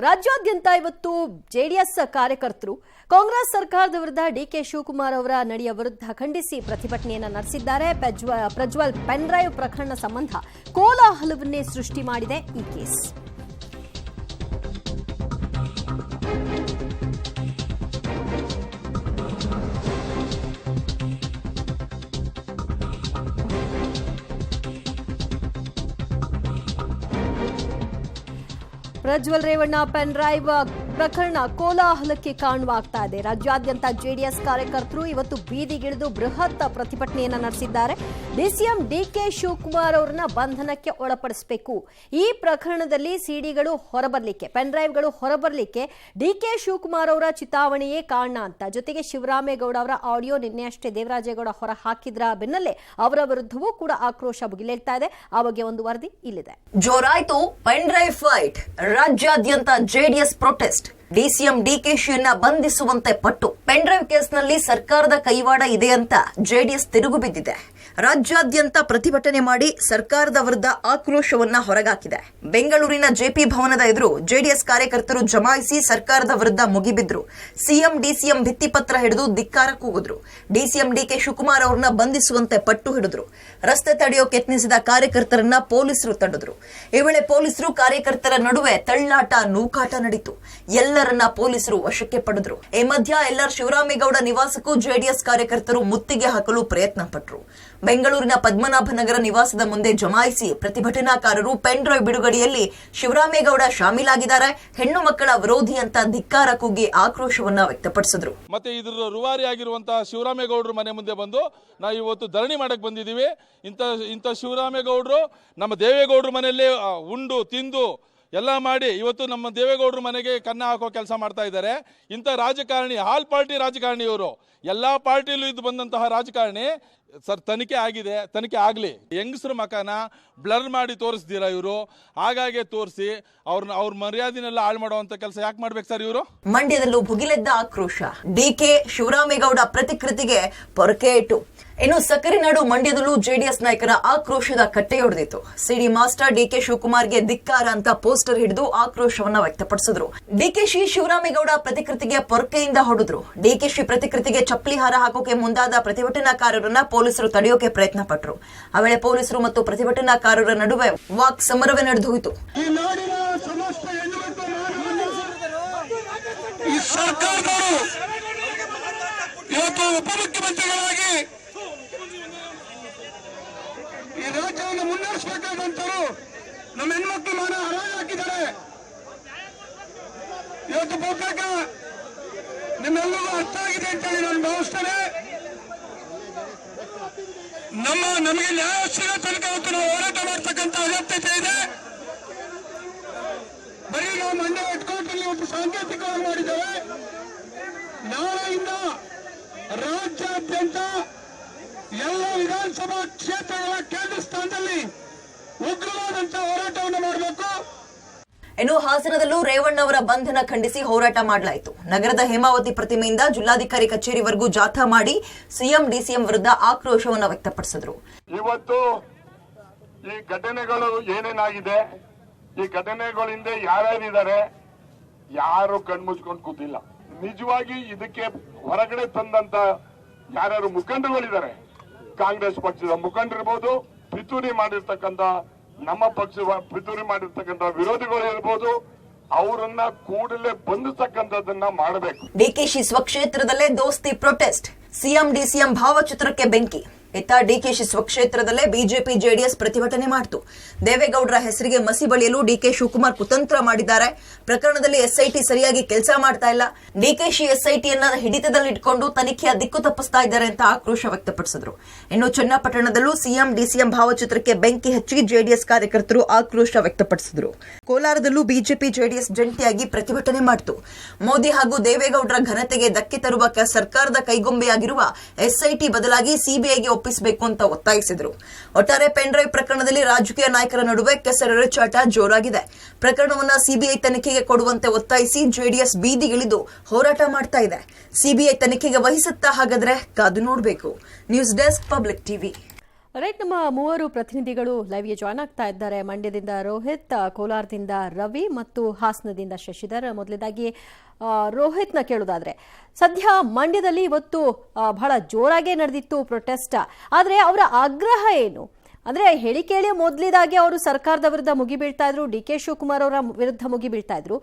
ರಾಜ್ಯಾದ್ಯಂತ ಇವತ್ತು ಜೆಡಿಎಸ್ ಕಾರ್ಯಕರ್ತರು ಕಾಂಗ್ರೆಸ್ ಸರ್ಕಾರದ ವಿರುದ್ಧ ಡಿಕೆ ಶಿವಕುಮಾರ್ ಅವರ ನಡೆಯ ವಿರುದ್ಧ ಖಂಡಿಸಿ ಪ್ರತಿಭಟನೆಯನ್ನು ನಡೆಸಿದ್ದಾರೆ. ಪ್ರಜ್ವಲ್ ಪೆನ್ ಡ್ರೈವ್ ಪ್ರಕರಣ ಸಂಬಂಧ ಕೋಲಾಹಲವನ್ನೇ ಸೃಷ್ಟಿ ಮಾಡಿದೆ ಈ case. Prajwal Revanna pen drive ಪ್ರಕರಣ ಕೋಲಾಹಲಕ್ಕೆ ಕಾರಣವಾಗ್ತಾ ಇದೆ. ರಾಜ್ಯಾದ್ಯಂತ ಜೆಡಿಎಸ್ ಕಾರ್ಯಕರ್ತರು ಇವತ್ತು ಬೀದಿಗಿಳಿದು ಬೃಹತ್ ಪ್ರತಿಭಟನೆಯನ್ನು ನಡೆಸಿದ್ದಾರೆ. ಡಿಸಿಎಂ ಡಿಕೆ ಶಿವಕುಮಾರ್ ಅವರನ್ನ ಬಂಧನಕ್ಕೆ ಒಳಪಡಿಸಬೇಕು. ಈ ಪ್ರಕರಣದಲ್ಲಿ ಸಿಡಿಗಳು ಹೊರಬರಲಿಕ್ಕೆ, ಪೆನ್ ಡ್ರೈವ್ಗಳು ಹೊರಬರಲಿಕ್ಕೆ ಡಿಕೆ ಶಿವಕುಮಾರ್ ಅವರ ಚಿತಾವಣೆಯೇ ಕಾರಣ ಅಂತ. ಜೊತೆಗೆ ಶಿವರಾಮೇಗೌಡ ಅವರ ಆಡಿಯೋ ನಿನ್ನೆ ಅಷ್ಟೇ ದೇವರಾಜೇಗೌಡ ಹೊರ ಹಾಕಿದ್ರ ಬೆನ್ನಲ್ಲೇ ಅವರ ವಿರುದ್ಧವೂ ಕೂಡ ಆಕ್ರೋಶ ಭುಗಿಲೇಳ್ತಾ ಇದೆ. ಆ ಬಗ್ಗೆ ಒಂದು ವರದಿ ಇಲ್ಲಿದೆ. ಜೋರಾಯ್ತು ಪೆನ್ ಡ್ರೈವ್ ಫೈಟ್. ರಾಜ್ಯಾದ್ಯಂತ ಜೆಡಿಎಸ್ ಪ್ರೊಟೆಸ್ಟ್. ಡಿಸಿಎಂ ಡಿಕೆಶಿಯನ್ನ ಬಂಧಿಸುವಂತೆ ಪಟ್ಟು. ಪೆನ್ ಡ್ರೈವ್ ಕೇಸ್ನಲ್ಲಿ ಸರ್ಕಾರದ ಕೈವಾಡ ಇದೆ ಅಂತ ಜೆಡಿಎಸ್ ತಿರುಗು ಬಿದ್ದಿದೆ. ರಾಜ್ಯಾದ್ಯಂತ ಪ್ರತಿಭಟನೆ ಮಾಡಿ ಸರ್ಕಾರದ ವಿರುದ್ಧ ಆಕ್ರೋಶವನ್ನ ಹೊರಗಾಕಿದೆ. ಬೆಂಗಳೂರಿನ ಜೆಪಿ ಭವನದ ಎದುರು ಜೆಡಿಎಸ್ ಕಾರ್ಯಕರ್ತರು ಜಮಾಯಿಸಿ ಸರ್ಕಾರದ ವಿರುದ್ಧ ಮುಗಿಬಿದ್ರು. ಸಿಎಂ ಡಿಸಿಎಂ ಭಿತ್ತಿಪತ್ರ ಹಿಡಿದು ಧಿಕ್ಕಾರ ಕೂಗಿದ್ರು. ಡಿಸಿಎಂ ಡಿಕೆ ಶಿವಕುಮಾರ್ ಅವರನ್ನ ಬಂಧಿಸುವಂತೆ ಪಟ್ಟು ಹಿಡಿದ್ರು. ರಸ್ತೆ ತಡೆಯೋಕೆ ಯತ್ನಿಸಿದ ಕಾರ್ಯಕರ್ತರನ್ನ ಪೊಲೀಸರು ತಡೆದ್ರು. ಈ ವೇಳೆ ಪೊಲೀಸರು ಕಾರ್ಯಕರ್ತರ ನಡುವೆ ತಳ್ಳಾಟ ನೂಕಾಟ ನಡೀತು. ಎಲ್ಲರನ್ನ ಪೊಲೀಸರು ವಶಕ್ಕೆ ಪಡೆದ್ರು. ಈ ಮಧ್ಯ ಎಲ್ಆರ್ ಶಿವರಾಮೇಗೌಡ ನಿವಾಸಕ್ಕೂ ಜೆಡಿಎಸ್ ಕಾರ್ಯಕರ್ತರು ಮುತ್ತಿಗೆ ಹಾಕಲು ಪ್ರಯತ್ನ ಪಟ್ಟರು. ಬೆಂಗಳೂರಿನ ಪದ್ಮನಾಭನಗರ ನಿವಾಸದ ಮುಂದೆ ಜಮಾಯಿಸಿ ಪ್ರತಿಭಟನಾಕಾರರು ಪೆನ್ ಡ್ರೈವ್ ಬಿಡುಗಡೆಯಲ್ಲಿ ಶಿವರಾಮೇಗೌಡ ಶಾಮೀಲಾಗಿದ್ದಾರೆ, ಹೆಣ್ಣು ಮಕ್ಕಳ ವಿರೋಧಿ ಅಂತ ಧಿಕ್ಕಾರ ಕೂಗಿ ಆಕ್ರೋಶವನ್ನ ವ್ಯಕ್ತಪಡಿಸಿದ್ರು. ಮತ್ತೆ ಇದ್ರ ರೂವಾರಿ ಆಗಿರುವಂತಹ ಶಿವರಾಮೇಗೌಡರು ಮನೆ ಮುಂದೆ ಬಂದು ನಾವು ಇವತ್ತು ಧರಣಿ ಮಾಡಕ್ ಬಂದಿದ್ದೀವಿ. ಇಂಥ ಶಿವರಾಮೇಗೌಡರು ನಮ್ಮ ದೇವೇಗೌಡರ ಮನೆಯಲ್ಲೇ ಉಂಡು ತಿಂದು ಎಲ್ಲ ಮಾಡಿ ಇವತ್ತು ನಮ್ಮ ದೇವೇಗೌಡರ ಮನೆಗೆ ಕನ್ನ ಹಾಕೋ ಕೆಲಸ ಮಾಡ್ತಾ ಇದ್ದಾರೆ. ಇಂಥ ರಾಜಕಾರಣಿ, ಆಲ್ ಪಾರ್ಟಿ ರಾಜಕಾರಣಿ ಇವರು, ಎಲ್ಲಾ ಪಾರ್ಟಿಯಲ್ಲೂ ಇದ್ದು ಬಂದಂತಹ ರಾಜಕಾರಣಿ. ಸರ್, ತನಿಖೆ ಆಗಿದೆ, ತನಿಖೆ ಆಗಲಿ. ಹೆಂಗಸರ ಮಕಾನ ಬ್ಲರ್ ಮಾಡಿ ತೋರಿಸ್ತೀರಾ ಇವರು? ಹಾಗಾಗಿ ತೋರಿಸಿ ಅವ್ರ ಮರ್ಯಾದೆನೆಲ್ಲ ಹಾಳು ಮಾಡುವಂತ ಕೆಲಸ ಯಾಕೆ ಮಾಡ್ಬೇಕು ಸರ್ ಇವರು? ಮಂಡ್ಯದಲ್ಲೂ ಭುಗಿಲೆದ್ದ ಆಕ್ರೋಶ. ಡಿಕೆ ಶಿವರಾಮೇಗೌಡ ಪ್ರತಿಕೃತಿಗೆ ಪೊರಕೆಯಿಟ್ಟು. ಇನ್ನು ಸಕ್ಕರೆನಾಡು ಮಂಡ್ಯದಲ್ಲೂ ಜೆಡಿಎಸ್ ನಾಯಕರ ಆಕ್ರೋಶದ ಕಟ್ಟೆಯೊಡೆದಿತ್ತು. ಸಿಡಿ ಮಾಸ್ಟರ್ ಡಿಕೆ ಶಿವಕುಮಾರ್ಗೆ ಧಿಕ್ಕಾರ ಅಂತ ಪೋಸ್ಟರ್ ಹಿಡಿದು ಆಕ್ರೋಶವನ್ನ ವ್ಯಕ್ತಪಡಿಸಿದ್ರು. ಡಿಕೆಶಿ ಶಿವರಾಮೇಗೌಡ ಪ್ರತಿಕೃತಿಗೆ ಪೊರಕೆಯಿಂದ ಹೊಡೆದ್ರು. ಡಿಕೆಶಿ ಪ್ರತಿಕೃತಿಗೆ ಚಪ್ಪಲಿ ಹಾರ ಹಾಕೋಕೆ ಮುಂದಾದ ಪ್ರತಿಭಟನಾಕಾರರನ್ನ ಪೊಲೀಸರು ತಡೆಯೋಕೆ ಪ್ರಯತ್ನ ಪಟ್ಟರು. ಆ ವೇಳೆ ಪೊಲೀಸರು ಮತ್ತು ಪ್ರತಿಭಟನಾಕಾರರ ನಡುವೆ ವಾಕ್ ಸಮರವೇ ನಡೆದು ಹೋಯಿತು. ಈ ರಾಜ್ಯವನ್ನು ಮುನ್ನಡೆಸಬೇಕಾದಂತರು ನಮ್ಮ ಹೆಣ್ಮಕ್ಳು ಮಾನ ಹರಾಜು ಹಾಕಿದ್ದಾರೆ. ಇವತ್ತು ಬಹುತೇಕ ನಿಮ್ಮೆಲ್ಲರಿಗೂ ಅರ್ಥ ಆಗಿದೆ ಅಂತೇಳಿ ನಾನು ಭಾವಿಸ್ತೇನೆ. ನಮಗೆ ನ್ಯಾಯ ಸಿಗೋ ತನಕ ಇವತ್ತು ನಾವು ಹೋರಾಟ ಮಾಡ್ತಕ್ಕಂಥ ಅಗತ್ಯತೆ ಇದೆ. ಬರೀ ನಾವು ಮಂಡ್ಯ ಹೆಡ್ಕ್ವಾರ್ಟರ್ ಇವತ್ತು ಸಾಂಕೇತಿಕವಾಗಿ ಮಾಡಿದ್ದೇವೆ. ನಾಳೆಯಿಂದ ರಾಜ್ಯಾದ್ಯಂತ ಎಲ್ಲ ವಿಧಾನಸಭಾ ಕ್ಷೇತ್ರಗಳ ಕೇಂದ್ರ ಸ್ಥಾನದಲ್ಲಿ ಉಗ್ರವಾದಂತಹ ಹೋರಾಟವನ್ನು ಮಾಡಬೇಕು. ಇನ್ನು ಹಾಸನದಲ್ಲೂ ರೇವಣ್ಣ ಅವರ ಬಂಧನ ಖಂಡಿಸಿ ಹೋರಾಟ ಮಾಡಲಾಯಿತು. ನಗರದ ಹೇಮಾವತಿ ಪ್ರತಿಮೆಯಿಂದ ಜಿಲ್ಲಾಧಿಕಾರಿ ಕಚೇರಿವರೆಗೂ ಜಾಥಾ ಮಾಡಿ ಸಿಎಂ ಡಿಸಿಎಂ ವಿರುದ್ಧ ಆಕ್ರೋಶವನ್ನು ವ್ಯಕ್ತಪಡಿಸಿದ್ರು. ಇವತ್ತು ಈ ಘಟನೆಗಳು ಏನೇನಾಗಿದೆ, ಈ ಘಟನೆಗಳಿಂದ ಯಾರ್ಯಾರಿದ್ದಾರೆ, ಯಾರು ಕಣ್ಮುಚ್ಕೊಂಡು ಕೂತಿಲ್ಲ. ನಿಜವಾಗಿ ಇದಕ್ಕೆ ಹೊರಗಡೆ ತಂದಂತ ಯಾರ್ಯಾರು ಮುಖಂಡರುಗಳಿದ್ದಾರೆ, ಕಾಂಗ್ರೆಸ್ ಪಕ್ಷದ ಮುಖಂಡರಿರ್ಬೋದು, ಪಿತೂರಿ ಮಾಡಿರ್ತಕ್ಕಂಥ ನಮ್ಮ ಪಕ್ಷ ಪಿತೂರಿ ಮಾಡಿರ್ತಕ್ಕಂಥ ವಿರೋಧಿಗಳು ಇರ್ಬೋದು, ಅವರನ್ನ ಕೂಡಲೇ ಬಂಧಿಸತಕ್ಕಂಥದ್ದನ್ನ ಮಾಡಬೇಕು. ಡಿಕೆಶಿ ಸ್ವಕ್ಷೇತ್ರದಲ್ಲೇ ದೋಸ್ತಿ ಪ್ರೊಟೆಸ್ಟ್. ಸಿಎಂ ಡಿಸಿಎಂ ಭಾವಚಿತ್ರಕ್ಕೆ ಬೆಂಕಿ. ಇತ್ತ ಡಿಕೆಶಿ ಸ್ವಕ್ಷೇತ್ರದಲ್ಲೇ ಬಿಜೆಪಿ ಜೆಡಿಎಸ್ ಪ್ರತಿಭಟನೆ ಮಾಡಿತು. ದೇವೇಗೌಡರ ಹೆಸರಿಗೆ ಮಸಿ ಬಳಿಯಲು ಡಿಕೆ ಶಿವಕುಮಾರ್ ಕುತಂತ್ರ ಮಾಡಿದ್ದಾರೆ. ಪ್ರಕರಣದಲ್ಲಿ ಎಸ್ಐಟಿ ಸರಿಯಾಗಿ ಕೆಲಸ ಮಾಡ್ತಾ ಇಲ್ಲ. ಡಿಕೆಶಿ ಎಸ್ಐಟಿಯನ್ನ ಹಿಡಿತದಲ್ಲಿಟ್ಕೊಂಡು ತನಿಖೆಯ ದಿಕ್ಕು ತಪ್ಪಿಸ್ತಾ ಇದ್ದಾರೆ ಅಂತ ಆಕ್ರೋಶ ವ್ಯಕ್ತಪಡಿಸಿದ್ರು. ಇನ್ನು ಚನ್ನಪಟ್ಟಣದಲ್ಲೂ ಸಿಎಂ ಡಿಸಿಎಂ ಭಾವಚಿತ್ರಕ್ಕೆ ಬೆಂಕಿ ಹಚ್ಚಿ ಜೆಡಿಎಸ್ ಕಾರ್ಯಕರ್ತರು ಆಕ್ರೋಶ ವ್ಯಕ್ತಪಡಿಸಿದ್ರು. ಕೋಲಾರದಲ್ಲೂ ಬಿಜೆಪಿ ಜೆಡಿಎಸ್ ಜಂಟಿಯಾಗಿ ಪ್ರತಿಭಟನೆ ಮಾಡಿತು. ಮೋದಿ ಹಾಗೂ ದೇವೇಗೌಡರ ಘನತೆಗೆ ಧಕ್ಕೆ ತರುವ ಸರ್ಕಾರದ ಕೈಗೊಂಬೆಯಾಗಿರುವ ಎಸ್ಐಟಿ ಬದಲಾಗಿ ಸಿಬಿಐಗೆ ಒಪ್ಪಿಸಬೇಕು ಅಂತ ಒತ್ತಾಯಿಸಿದರು. ಒಟ್ಟಾರೆ ಪೆನ್ ಡ್ರೈವ್ ಪ್ರಕರಣದಲ್ಲಿ ರಾಜಕೀಯ ನಾಯಕರ ನಡುವೆ ಕೆಸರೆರಚಾಟ ಜೋರಾಗಿದೆ. ಪ್ರಕರಣವನ್ನ ಸಿಬಿಐ ತನಿಖೆಗೆ ಕೊಡುವಂತೆ ಒತ್ತಾಯಿಸಿ ಜೆಡಿಎಸ್ ಬೀದಿಗಿಳಿದು ಹೋರಾಟ ಮಾಡ್ತಾ ಇದೆ. ಸಿಬಿಐ ತನಿಖೆಗೆ ವಹಿಸುತ್ತಾ ಹಾಗಾದ್ರೆ ಕಾದು ನೋಡಬೇಕು. News desk, public TV. Right, ನಮ್ಮ ಮೂವರು ಪ್ರತಿನಿಧಿಗಳು ಲೈವ್ಗೆ ಜಾಯ್ನ್ ಆಗ್ತಾ ಇದ್ದಾರೆ. ಮಂಡ್ಯದಿಂದ ರೋಹಿತ್, ಕೋಲಾರದಿಂದ ರವಿ ಮತ್ತು ಹಾಸನದಿಂದ ಶಶಿಧರ್. ಮೊದಲನೇದಾಗಿ ರೋಹಿತ್ನ ಕೇಳೋದಾದ್ರೆ, ಸದ್ಯ ಮಂಡ್ಯದಲ್ಲಿ ಇವತ್ತು ಬಹಳ ಜೋರಾಗೇ ನಡೆದಿತ್ತು ಪ್ರೊಟೆಸ್ಟ್. ಆದರೆ ಅವರ ಆಗ್ರಹ ಏನು ಅಂದ್ರೆ, ಹೇಳಿಕೆಯಲ್ಲಿ ಮೊದಲಿದಾಗಿ ಅವರು ಸರ್ಕಾರದ ವಿರುದ್ಧ ಮುಗಿಬೀಳ್ತಾ ಇದ್ರು, ಡಿ ಕೆ ಶಿವಕುಮಾರ್ ಅವರ ವಿರುದ್ಧ ಮುಗಿಬೀಳ್ತಾ ಇದ್ರು.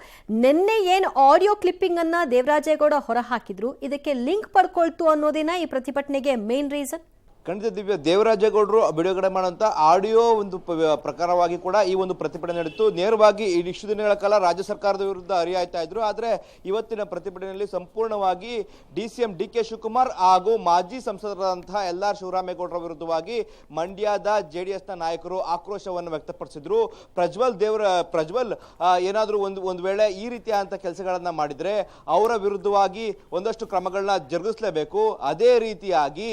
ನಿನ್ನೆ ಏನು ಆಡಿಯೋ ಕ್ಲಿಪ್ಪಿಂಗ್ ಅನ್ನ ದೇವರಾಜೇಗೌಡ ಹೊರ ಹಾಕಿದ್ರು, ಇದಕ್ಕೆ ಲಿಂಕ್ ಪಡ್ಕೊಳ್ತು ಅನ್ನೋದೇನಾ ಈ ಪ್ರತಿಭಟನೆಗೆ ಮೇನ್ ರೀಸನ್? ಖಂಡಿತ ದಿವ್ಯ, ದೇವರಾಜೇಗೌಡರು ಬಿಡುಗಡೆ ಮಾಡುವಂತ ಆಡಿಯೋ ಒಂದು ಪ್ರಕಾರವಾಗಿ ಕೂಡ ಈ ಒಂದು ಪ್ರತಿಭಟನೆ ನಡೆಯಿತು. ನೇರವಾಗಿ ಇಷ್ಟು ದಿನಗಳ ಕಾಲ ರಾಜ್ಯ ಸರ್ಕಾರದ ವಿರುದ್ಧ ಹರಿಯಾಯ್ತಾ ಇದ್ರು. ಆದ್ರೆ ಇವತ್ತಿನ ಪ್ರತಿಭಟನೆಯಲ್ಲಿ ಸಂಪೂರ್ಣವಾಗಿ ಡಿಸಿಎಂ ಡಿ ಕೆ ಶಿವಕುಮಾರ್ ಹಾಗೂ ಮಾಜಿ ಸಂಸದರಾದಂತಹ ಎಲ್.ಆರ್. ಶಿವರಾಮೇಗೌಡರ ವಿರುದ್ಧವಾಗಿ ಮಂಡ್ಯದ ಜೆಡಿಎಸ್ನ ನಾಯಕರು ಆಕ್ರೋಶವನ್ನು ವ್ಯಕ್ತಪಡಿಸಿದ್ರು. ಪ್ರಜ್ವಲ್ ಏನಾದರೂ ಒಂದು ವೇಳೆ ಈ ರೀತಿಯಾದಂತಹ ಕೆಲಸಗಳನ್ನ ಮಾಡಿದ್ರೆ ಅವರ ವಿರುದ್ಧವಾಗಿ ಒಂದಷ್ಟು ಕ್ರಮಗಳನ್ನ ಜರುಗಿಸಲೇಬೇಕು. ಅದೇ ರೀತಿಯಾಗಿ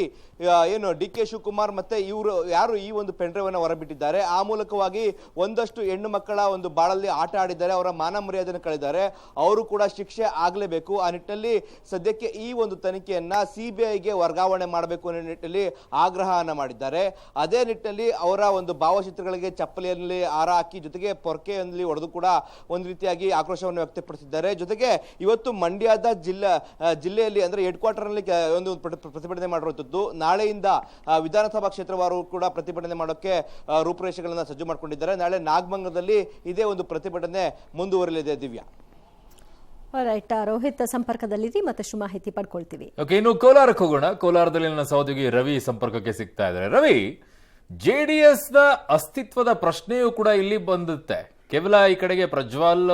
ಏನು ಡಿ ಕೆ ಶಿವಕುಮಾರ್ ಮತ್ತೆ ಇವರು ಯಾರು ಈ ಒಂದು ಪೆಂಡ್ರೈವ್ ಅನ್ನು ಹೊರಬಿಟ್ಟಿದ್ದಾರೆ, ಆ ಮೂಲಕವಾಗಿ ಒಂದಷ್ಟು ಹೆಣ್ಣು ಮಕ್ಕಳ ಒಂದು ಬಾಳಲ್ಲಿ ಆಟ ಆಡಿದ್ದಾರೆ, ಅವರ ಮಾನ ಮರ್ಯಾದೆಯನ್ನು ಕಳೆದಿದ್ದಾರೆ, ಅವರು ಕೂಡ ಶಿಕ್ಷೆ ಆಗಲೇಬೇಕು. ಆ ನಿಟ್ಟಿನಲ್ಲಿ ಸದ್ಯಕ್ಕೆ ಈ ಒಂದು ತನಿಖೆಯನ್ನ ಸಿಬಿಐಗೆ ವರ್ಗಾವಣೆ ಮಾಡಬೇಕು ಅನ್ನೋ ನಿಟ್ಟಿನಲ್ಲಿ ಆಗ್ರಹವನ್ನ ಮಾಡಿದ್ದಾರೆ. ಅದೇ ನಿಟ್ಟಿನಲ್ಲಿ ಅವರ ಒಂದು ಭಾವಚಿತ್ರಗಳಿಗೆ ಚಪ್ಪಲಿಯಲ್ಲಿ ಹಾರ ಹಾಕಿ ಜೊತೆಗೆ ಪೊರ್ಕೆಯಲ್ಲಿ ಹೊಡೆದು ಕೂಡ ಒಂದು ರೀತಿಯಾಗಿ ಆಕ್ರೋಶವನ್ನು ವ್ಯಕ್ತಪಡಿಸಿದ್ದಾರೆ. ಜೊತೆಗೆ ಇವತ್ತು ಮಂಡ್ಯದ ಜಿಲ್ಲೆಯಲ್ಲಿ ಅಂದ್ರೆ ಹೆಡ್ ಕ್ವಾರ್ಟರ್ ನಲ್ಲಿ ಒಂದು ಪ್ರತಿಭಟನೆ ಮಾಡಿರುವಂತದ್ದು. ನಾಳೆಯಿಂದ ವಿಧಾನಸಭಾ ಕ್ಷೇತ್ರವಾರು ಕೂಡ ಪ್ರತಿಭಟನೆ ಮಾಡೋಕೆ ರೂಪುರೇಷೆಗಳನ್ನ ಸಜ್ಜು ಮಾಡಿಕೊಂಡಿದ್ದಾರೆ. ನಾಳೆ ನಾಗಮಂಗಲದಲ್ಲಿ ಇದೇ ಒಂದು ಪ್ರತಿಭಟನೆ ಮುಂದುವರಿಯಲಿದೆ. ದಿವ್ಯಾ, ರೈಟ್, ರೋಹಿತ್ ಸಂಪರ್ಕದಲ್ಲಿದೆ, ಮತ್ತಷ್ಟು ಮಾಹಿತಿ ಪಡ್ಕೊಳ್ತೀವಿ. ಇನ್ನು ಕೋಲಾರಕ್ಕೆ ಹೋಗೋಣ. ಕೋಲಾರದಲ್ಲಿ ನನ್ನ ಸಹೋದ್ಯೋಗಿ ರವಿ ಸಂಪರ್ಕಕ್ಕೆ ಸಿಗ್ತಾ ಇದ್ದಾರೆ. ರವಿ, ಜೆಡಿಎಸ್ ನ ಅಸ್ತಿತ್ವದ ಪ್ರಶ್ನೆಯೂ ಕೂಡ ಇಲ್ಲಿ ಬಂದುತ್ತೆ. ಕೇವಲ ಈ ಕಡೆಗೆ ಪ್ರಜ್ವಲ್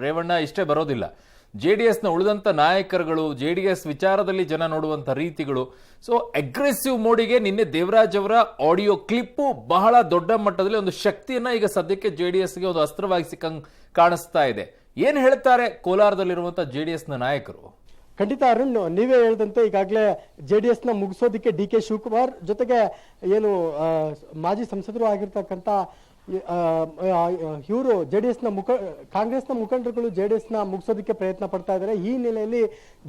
ರೇವಣ್ಣ ಇಷ್ಟೇ ಬರೋದಿಲ್ಲ, ಜೆಡಿಎಸ್ನ ಉಳಿದಂತ ನಾಯಕರುಗಳು, ಜೆಡಿಎಸ್ ವಿಚಾರದಲ್ಲಿ ಜನ ನೋಡುವಂತ ರೀತಿಗಳು. ಸೊ ಅಗ್ರೆಸಿವ್ ಮೋಡಿಗೆ ನಿನ್ನೆ ದೇವರಾಜ್ ಅವರ ಆಡಿಯೋ ಕ್ಲಿಪ್ಪು ಬಹಳ ದೊಡ್ಡ ಮಟ್ಟದಲ್ಲಿ ಒಂದು ಶಕ್ತಿಯನ್ನ ಈಗ ಸದ್ಯಕ್ಕೆ ಜೆಡಿಎಸ್ಗೆ ಒಂದು ಅಸ್ತ್ರವಾಗಿ ಸಿಕ್ಕಂಗ್ ಕಾಣಿಸ್ತಾ ಇದೆ. ಏನ್ ಹೇಳ್ತಾರೆ ಕೋಲಾರದಲ್ಲಿರುವಂತ ಜೆಡಿಎಸ್ನ ನಾಯಕರು? ಖಂಡಿತ ಅರುಣ್, ನೀವೇ ಹೇಳಿದಂತೆ ಈಗಾಗಲೇ ಜೆಡಿಎಸ್ ನ ಮುಗಿಸೋದಿಕ್ಕೆ ಡಿ ಕೆ ಶಿವಕುಮಾರ್ ಜೊತೆಗೆ ಏನು ಮಾಜಿ ಸಂಸದರು ಆಗಿರ್ತಕ್ಕಂಥ ಇವರು ಜೆಡಿಎಸ್ನ ಕಾಂಗ್ರೆಸ್ನ ಮುಖಂಡರುಗಳು ಜೆಡಿಎಸ್ನ ಮುಗಿಸೋದಕ್ಕೆ ಪ್ರಯತ್ನ ಪಡ್ತಾ ಇದ್ದಾರೆ. ಈ ಹಿನ್ನೆಲೆಯಲ್ಲಿ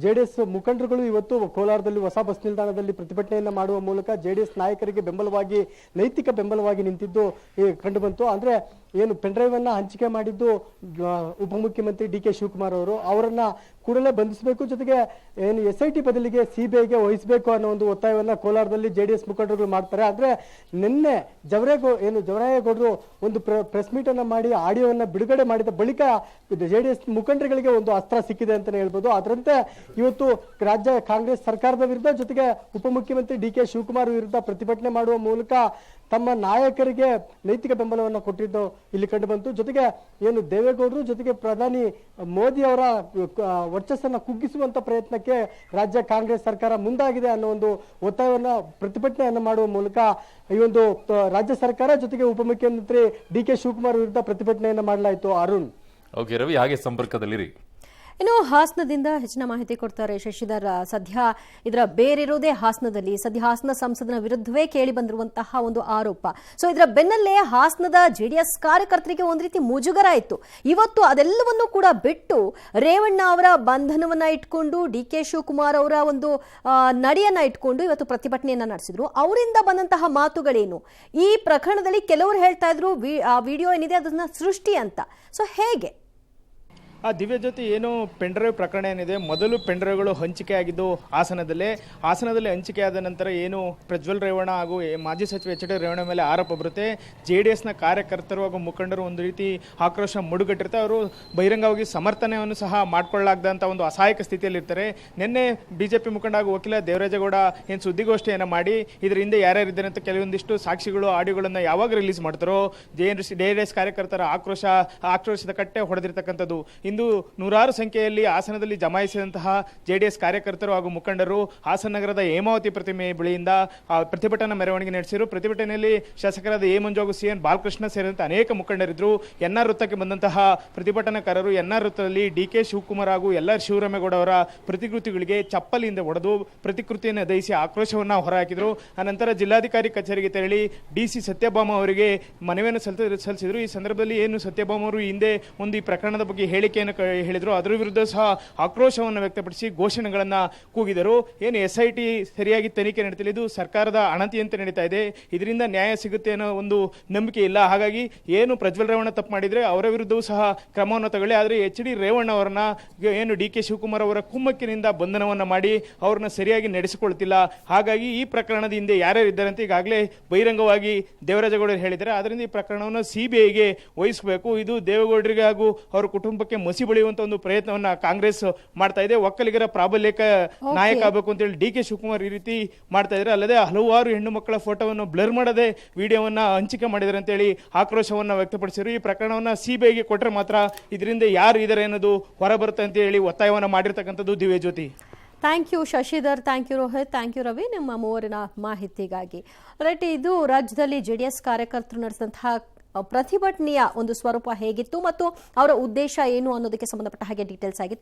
ಜೆಡಿಎಸ್ ಮುಖಂಡರುಗಳು ಇವತ್ತು ಕೋಲಾರದಲ್ಲಿ ಹೊಸ ಬಸ್ ನಿಲ್ದಾಣದಲ್ಲಿ ಪ್ರತಿಭಟನೆಯನ್ನ ಮಾಡುವ ಮೂಲಕ ಜೆಡಿಎಸ್ ನಾಯಕರಿಗೆ ಬೆಂಬಲವಾಗಿ, ನೈತಿಕ ಬೆಂಬಲವಾಗಿ ನಿಂತಿದ್ದು ಕಂಡುಬಂತು. ಅಂದ್ರೆ ಏನು ಪೆನ್ಡ್ರೈವ್ ಅನ್ನ ಹಂಚಿಕೆ ಮಾಡಿದ್ದು ಉಪಮುಖ್ಯಮಂತ್ರಿ ಡಿ ಕೆ ಶಿವಕುಮಾರ್ ಅವರು, ಅವರನ್ನ ಕೂಡಲೇ ಬಂಧಿಸಬೇಕು, ಜೊತೆಗೆ ಏನು SIT ಬದಲಿಗೆ ಸಿಬಿಐಗೆ ವಹಿಸಬೇಕು ಅನ್ನೋ ಒಂದು ಒತ್ತಾಯವನ್ನ ಕೋಲಾರದಲ್ಲಿ ಜೆಡಿಎಸ್ ಮುಖಂಡರುಗಳು ಮಾಡ್ತಾರೆ. ಆದ್ರೆ ನಿನ್ನೆ ಜವರಾಯೇಗೌಡರು ಒಂದು ಪ್ರೆಸ್ ಮೀಟ್ ಅನ್ನ ಮಾಡಿ ಆಡಿಯೋವನ್ನ ಬಿಡುಗಡೆ ಮಾಡಿದ ಬಳಿಕ ಜೆಡಿಎಸ್ ಮುಖಂಡರುಗಳಿಗೆ ಒಂದು ಅಸ್ತ್ರ ಸಿಕ್ಕಿದೆ ಅಂತಾನೆ ಹೇಳ್ಬೋದು. ಅದರಂತೆ ಇವತ್ತು ರಾಜ್ಯ ಕಾಂಗ್ರೆಸ್ ಸರ್ಕಾರದ ವಿರುದ್ಧ ಜೊತೆಗೆ ಉಪಮುಖ್ಯಮಂತ್ರಿ ಡಿ ಕೆ ಶಿವಕುಮಾರ್ ವಿರುದ್ಧ ಪ್ರತಿಭಟನೆ ಮಾಡುವ ಮೂಲಕ ತಮ್ಮ ನಾಯಕರಿಗೆ ನೈತಿಕ ಬೆಂಬಲವನ್ನು ಕೊಟ್ಟಿದ್ದು ಇಲ್ಲಿ ಕಂಡು ಬಂತು. ಜೊತೆಗೆ ಏನು ದೇವೇಗೌಡರು ಜೊತೆಗೆ ಪ್ರಧಾನಿ ಮೋದಿ ಅವರ ವರ್ಚಸ್ಸನ್ನ ಕುಗ್ಗಿಸುವಂತ ಪ್ರಯತ್ನಕ್ಕೆ ರಾಜ್ಯ ಕಾಂಗ್ರೆಸ್ ಸರ್ಕಾರ ಮುಂದಾಗಿದೆ ಅನ್ನೋ ಒಂದು ಒತ್ತಾಯವನ್ನ, ಪ್ರತಿಭಟನೆಯನ್ನ ಮಾಡುವ ಮೂಲಕ ಈ ಒಂದು ರಾಜ್ಯ ಸರ್ಕಾರ ಜೊತೆಗೆ ಉಪಮುಖ್ಯಮಂತ್ರಿ ಡಿ ಕೆ ಶಿವಕುಮಾರ್ ವಿರುದ್ಧ ಪ್ರತಿಭಟನೆಯನ್ನ ಮಾಡಲಾಯಿತು. ಅರುಣ್, ಓಕೆ ರವಿ, ಹಾಗೆ ಸಂಪರ್ಕದಲ್ಲಿರಿ. ಇನ್ನು ಹಾಸನದಿಂದ ಹೆಚ್ಚಿನ ಮಾಹಿತಿ ಕೊಡ್ತಾರೆ ಶಶಿಧರ್. ಸದ್ಯ ಇದರ ಬೇರಿರುವುದೇ ಹಾಸನದಲ್ಲಿ. ಸದ್ಯ ಹಾಸನ ಸಂಸದನ ವಿರುದ್ಧವೇ ಕೇಳಿ ಬಂದಿರುವಂತಹ ಒಂದು ಆರೋಪ. ಸೊ ಇದರ ಬೆನ್ನಲ್ಲೇ ಹಾಸನದ ಜೆಡಿಎಸ್ ಕಾರ್ಯಕರ್ತರಿಗೆ ಒಂದು ರೀತಿ ಮುಜುಗರ ಇತ್ತು. ಇವತ್ತು ಅದೆಲ್ಲವನ್ನೂ ಕೂಡ ಬಿಟ್ಟು ರೇವಣ್ಣ ಅವರ ಬಂಧನವನ್ನ ಇಟ್ಕೊಂಡು, ಡಿ ಕೆ ಶಿವಕುಮಾರ್ ಅವರ ಒಂದು ನಡೆಯನ್ನ ಇಟ್ಕೊಂಡು ಇವತ್ತು ಪ್ರತಿಭಟನೆಯನ್ನ ನಡೆಸಿದ್ರು. ಅವರಿಂದ ಬಂದಂತಹ ಮಾತುಗಳೇನು? ಈ ಪ್ರಕರಣದಲ್ಲಿ ಕೆಲವರು ಹೇಳ್ತಾ ಇದ್ರು ಆ ವಿಡಿಯೋ ಏನಿದೆ ಅದನ್ನ ಸೃಷ್ಟಿ ಅಂತ. ಸೊ ಹೇಗೆ ದಿವ್ಯ ಜೊತೆ ಏನು ಪೆಂಡ್ರೈವ್ ಪ್ರಕರಣ ಏನಿದೆ, ಮೊದಲು ಪೆಂಡ್ರೈವ್ಗಳು ಹಂಚಿಕೆ ಆಗಿದ್ದು ಹಾಸನದಲ್ಲಿ ಹಂಚಿಕೆಯಾದ ನಂತರ ಏನು ಪ್ರಜ್ವಲ್ ರೇವಣ್ಣ ಹಾಗೂ ಮಾಜಿ ಸಚಿವ ಎಚ್ ಡಿ ರೇವಣ್ಣ ಮೇಲೆ ಆರೋಪ ಬರುತ್ತೆ. ಜೆಡಿಎಸ್ನ ಕಾರ್ಯಕರ್ತರು ಹಾಗೂ ಮುಖಂಡರು ಒಂದು ರೀತಿ ಆಕ್ರೋಶ ಮುಡುಗಟ್ಟಿರ್ತಾರೆ. ಅವರು ಬಹಿರಂಗವಾಗಿ ಸಮರ್ಥನೆಯನ್ನು ಸಹ ಮಾಡಿಕೊಳ್ಳಲಾಗದಂಥ ಒಂದು ಅಸಹಾಯಕ ಸ್ಥಿತಿಯಲ್ಲಿರ್ತಾರೆ. ನಿನ್ನೆ ಬಿಜೆಪಿ ಮುಖಂಡ ಹಾಗೂ ವಕೀಲ ದೇವರಾಜೇಗೌಡ ಏನು ಸುದ್ದಿಗೋಷ್ಠಿಯನ್ನು ಮಾಡಿ ಇದರ ಹಿಂದೆ ಯಾರ್ಯಾರಿದ್ದಾರೆ ಅಂತ ಕೆಲವೊಂದಿಷ್ಟು ಸಾಕ್ಷಿಗಳು, ಆಡಿಯೋಗಳನ್ನು ಯಾವಾಗ ರಿಲೀಸ್ ಮಾಡ್ತಾರೋ, ಜೆಡಿಎಸ್ ಕಾರ್ಯಕರ್ತರ ಆಕ್ರೋಶದ ಕಟ್ಟೆ ಹೊಡೆದಿರ್ತಕ್ಕಂಥದ್ದು. ಇಂದು ನೂರಾರು ಸಂಖ್ಯೆಯಲ್ಲಿ ಹಾಸನದಲ್ಲಿ ಜಮಾಯಿಸಿದಂತಹ ಜೆಡಿಎಸ್ ಕಾರ್ಯಕರ್ತರು ಹಾಗೂ ಮುಖಂಡರು ಹಾಸನ ನಗರದ ಹೇಮಾವತಿ ಪ್ರತಿಮೆ ಬಳಿಯಿಂದ ಪ್ರತಿಭಟನಾ ಮೆರವಣಿಗೆ ನಡೆಸಿದರು. ಪ್ರತಿಭಟನೆಯಲ್ಲಿ ಶಾಸಕರಾದ ಎ ಮಂಜು ಹಾಗೂ CN ಬಾಲಕೃಷ್ಣ ಸೇರಿದಂತೆ ಅನೇಕ ಮುಖಂಡರಿದ್ದರು. NR ವೃತ್ತಕ್ಕೆ ಬಂದಂತಹ ಪ್ರತಿಭಟನಾಕಾರರು NR ವೃತ್ತದಲ್ಲಿ ಡಿ ಕೆ ಶಿವಕುಮಾರ್ ಹಾಗೂ ಎಲ್.ಆರ್. ಶಿವರಾಮೇಗೌಡ ಅವರ ಪ್ರತಿಕೃತಿಗಳಿಗೆ ಚಪ್ಪಲಿಯಿಂದ ಹೊಡೆದು ಪ್ರತಿಕೃತಿಯನ್ನು ದಹಿಸಿ ಆಕ್ರೋಶವನ್ನು ಹೊರಹಾಕಿದರು. ಅನಂತರ ಜಿಲ್ಲಾಧಿಕಾರಿ ಕಚೇರಿಗೆ ತೆರಳಿ DC ಸತ್ಯಭಾಮ ಅವರಿಗೆ ಮನವಿಯನ್ನು ಸಲ್ಲಿಸಿದರು. ಈ ಸಂದರ್ಭದಲ್ಲಿ ಏನು ಸತ್ಯಭಾಮ ಅವರು ಹಿಂದೆ ಒಂದು ಈ ಪ್ರಕರಣದ ಬಗ್ಗೆ ಹೇಳಿಕೆ ಹೇಳಿಕೆಯನ್ನು ಹೇಳಿದ್ರು. ಅದರ ವಿರುದ್ಧ ಸಹ ಆಕ್ರೋಶವನ್ನು ವ್ಯಕ್ತಪಡಿಸಿ ಘೋಷಣೆಗಳನ್ನು ಕೂಗಿದರು. ಏನು SIT ಸರಿಯಾಗಿ ತನಿಖೆ ನಡೀತಿಲ್ಲ, ಇದು ಸರ್ಕಾರದ ಅಣತಿಯಂತೆ ನಡೀತಾ ಇದೆ, ಇದರಿಂದ ನ್ಯಾಯ ಸಿಗುತ್ತೆ ಅನ್ನೋ ಒಂದು ನಂಬಿಕೆ ಇಲ್ಲ. ಹಾಗಾಗಿ ಏನು ಪ್ರಜ್ವಲ್ ರೇವಣ್ಣ ತಪ್ಪು ಮಾಡಿದ್ರೆ ಅವರ ವಿರುದ್ಧವೂ ಸಹ ಕ್ರಮವನ್ನು ತಗೊಳ್ಳಿ. ಆದರೆ HD ರೇವಣ್ಣ ಅವರನ್ನ ಏನು DK ಶಿವಕುಮಾರ್ ಅವರ ಕುಮ್ಮಕ್ಕಿನಿಂದ ಬಂಧನವನ್ನು ಮಾಡಿ ಅವ್ರನ್ನ ಸರಿಯಾಗಿ ನಡೆಸಿಕೊಳ್ತಿಲ್ಲ. ಹಾಗಾಗಿ ಈ ಪ್ರಕರಣದ ಹಿಂದೆ ಯಾರ್ಯಾರಿದ್ದಾರೆ ಅಂತ ಈಗಾಗಲೇ ಬಹಿರಂಗವಾಗಿ ದೇವರಾಜೇಗೌಡರು ಹೇಳಿದ್ದಾರೆ. ಅದರಿಂದ ಈ ಪ್ರಕರಣವನ್ನು CBIಗೆ ವಹಿಸಬೇಕು. ಇದು ದೇವೇಗೌಡರಿಗೆ ಹಾಗೂ ಅವರ ಕುಟುಂಬಕ್ಕೆ ಮಸಿ ಬಳಿಯುವಂತ ಒಂದು ಪ್ರಯತ್ನವನ್ನ ಕಾಂಗ್ರೆಸ್ ಮಾಡ್ತಾ ಇದೆ. ಒಕ್ಕಲಿಗರ ಪ್ರಾಬಲ್ಯಕ ನಾಯಕ ಆಗಬೇಕು ಅಂತ ಹೇಳಿ DK ಶಿವಕುಮಾರ್ ಈ ರೀತಿ ಮಾಡ್ತಾ ಇದ್ದಾರೆ. ಅಲ್ಲದೆ ಹಲವಾರು ಹೆಣ್ಣು ಮಕ್ಕಳ ಫೋಟೋವನ್ನು ಬ್ಲರ್ ಮಾಡದೆ ವಿಡಿಯೋವನ್ನ ಹಂಚಿಕೆ ಮಾಡಿದ್ದಾರೆ ಅಂತ ಹೇಳಿ ಆಕ್ರೋಶವನ್ನ ವ್ಯಕ್ತಪಡಿಸಿದರು. ಈ ಪ್ರಕರಣವನ್ನ CBIಗೆ ಕೊಟ್ಟರೆ ಮಾತ್ರ ಇದರಿಂದ ಯಾರು ಇದ್ದಾರೆ ಅನ್ನೋದು ಹೊರಬರುತ್ತೆ ಅಂತ ಹೇಳಿ ಒತ್ತಾಯವನ್ನ ಮಾಡಿರ್ತಕ್ಕಂಥದ್ದು Divya Jyothi. Thank you Shashidhar, thank you Rohit, thank you Ravi, ನಿಮ್ಮ ಮೂವರಿನ ಮಾಹಿತಿಗಾಗಿ. ರೈಟ್, ಇದು ರಾಜ್ಯದಲ್ಲಿ JDS ಕಾರ್ಯಕರ್ತರು ನಡೆಸಿದಂತಹ ಪ್ರತಿಭಟನೆಯ ಒಂದು ಸ್ವರೂಪ ಹೇಗಿತ್ತು ಮತ್ತು ಅವರ ಉದ್ದೇಶ ಏನು ಅನ್ನೋದಕ್ಕೆ ಸಂಬಂಧಪಟ್ಟ ಹಾಗೆ ಡೀಟೇಲ್ಸ್ ಆಗಿತ್ತು.